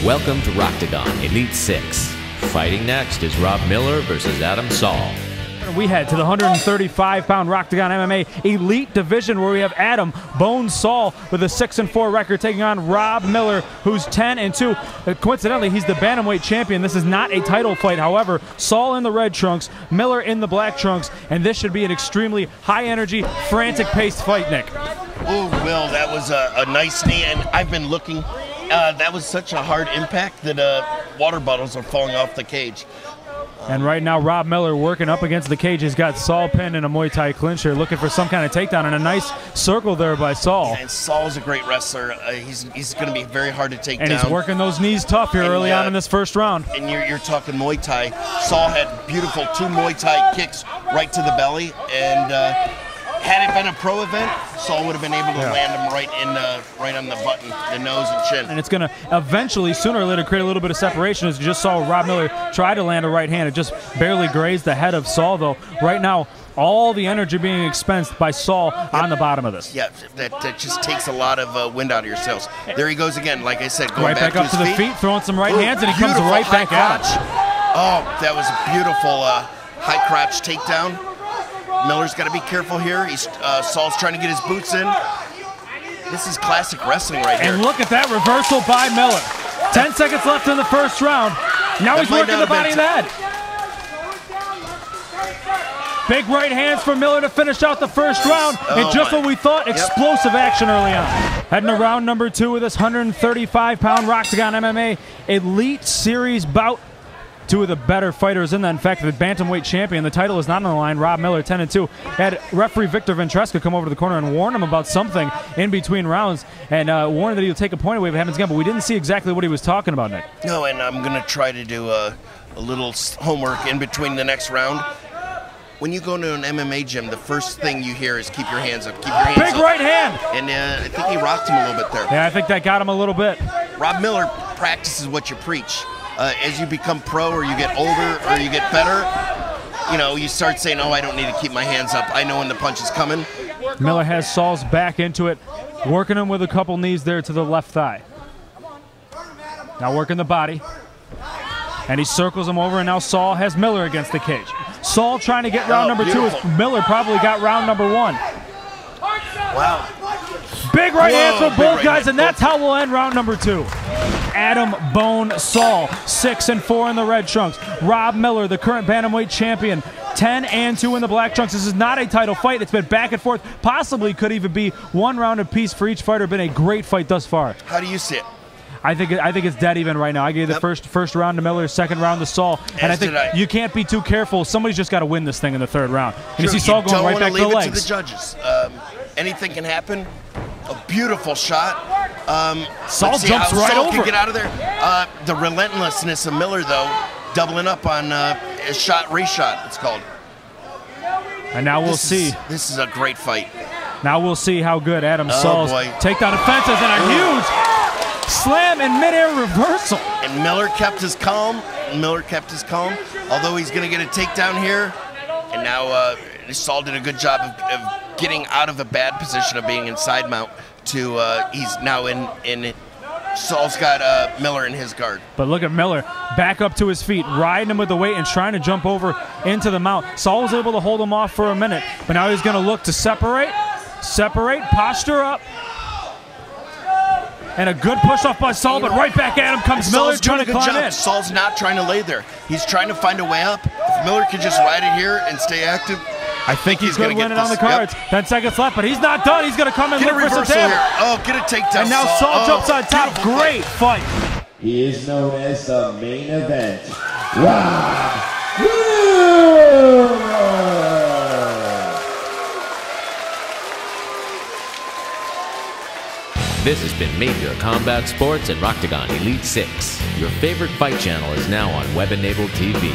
Welcome to Rocktagon Elite 6. Fighting next is Rob Miller versus Adam Saal. We head to the 135-pound Rocktagon MMA Elite Division, where we have Adam "Bone" Saal with a 6-4 record taking on Rob Miller, who's 10-2. Coincidentally, he's the bantamweight champion. This is not a title fight, however. Saal in the red trunks, Miller in the black trunks, and this should be an extremely high-energy, frantic-paced fight, Nick. Oh, Will, that was a nice knee, and I've been looking. That was such a hard impact that water bottles are falling off the cage. And right now, Rob Miller working up against the cage. He's got Saal pinned in a Muay Thai clinch here, looking for some kind of takedown, and a nice circle there by Saal. Yeah, and Saal's a great wrestler. He's going to be very hard to take down. And he's working those knees tough here early on in this first round. And you're talking Muay Thai. Saal had beautiful 2 Muay Thai kicks right to the belly, and had it been a pro event, Saal would have been able to land him right on the button, the nose and chin. And it's going to eventually, sooner or later, create a little bit of separation. As you just saw Rob Miller try to land a right hand. It just barely grazed the head of Saal, though. Right now, all the energy being expensed by Saal on the bottom of this. Yeah, that just takes a lot of wind out of your sails. There he goes again, like I said, going right back up to the feet, throwing some right hands, and he comes right back out. Oh, that was a beautiful high crotch takedown. Miller's got to be careful here. Saal's trying to get his boots in. This is classic wrestling right here. And look at that reversal by Miller. 10 seconds left in the first round. Now he's working the body of the head. Big right hands for Miller to finish out the first round. And just what we thought, explosive action early on. Heading to round number 2 with this 135-pound Rocktagon MMA Elite Series bout. 2 of the better fighters in that. In fact, the bantamweight champion, the title is not on the line. Rob Miller, 10-2, had referee Victor Ventresca come over to the corner and warn him about something in between rounds, and warned that he would take a point away if it happens again, but we didn't see exactly what he was talking about, Nick. No, and I'm going to try to do a little homework in between the next round. When you go to an MMA gym, the first thing you hear is keep your hands up, keep your hands up. Big right hand! And I think he rocked him a little bit there. Yeah, I think that got him a little bit. Rob Miller practices what you preach. As you become pro or you get older or you get better, you start saying, oh, I don't need to keep my hands up. I know when the punch is coming. Miller has Saal's back into it, working him with a couple knees there to the left thigh. Now working the body. And he circles him over, and now Saal has Miller against the cage. Saal trying to get round number 2 as Miller probably got round number 1. Wow. Big right hands from both guys, and that's how we'll end round number 2. Adam "Bone" Saal, 6-4 in the red trunks. Rob Miller, the current bantamweight champion, 10-2 in the black trunks. This is not a title fight. It's been back and forth. Possibly could even be 1 round apiece for each fighter. Been a great fight thus far. How do you see it? I think it's dead even right now. I gave the first round to Miller, second round to Saal, and I think you can't be too careful. Somebody's just got to win this thing in the 3rd round. And you see Saal going right back to the legs. To the judges. Anything can happen. A beautiful shot. Saal jumps right over. Can get out of there. The relentlessness of Miller, though, doubling up on a shot, reshot, it's called. And now we'll see. This is a great fight. Now we'll see how good Adam Saal's takedown defenses, and a huge slam in midair reversal. And Miller kept his calm. Although he's going to get a takedown here. And now Saal did a good job of getting out of a bad position of being in side mount to he's now in Saal's got Miller in his guard. But look at Miller back up to his feet, riding him with the weight and trying to jump over into the mount. Saal was able to hold him off for a minute, but now he's going to look to separate, posture up. And a good push off by Saal, but right back at him comes Miller trying to climb in. Saal's not trying to lay there. He's trying to find a way up. If Miller could just ride it here and stay active, I think he's going to win it on the cards. 10 seconds left, but he's not done. He's going to come in and look for some damage. Oh, get a takedown. And now Saal jumps on top. Great fight. He is known as the main event. Rob This has been Major Combat Sports and Rocktagon Elite 6. Your favorite fight channel is now on web-enabled TV.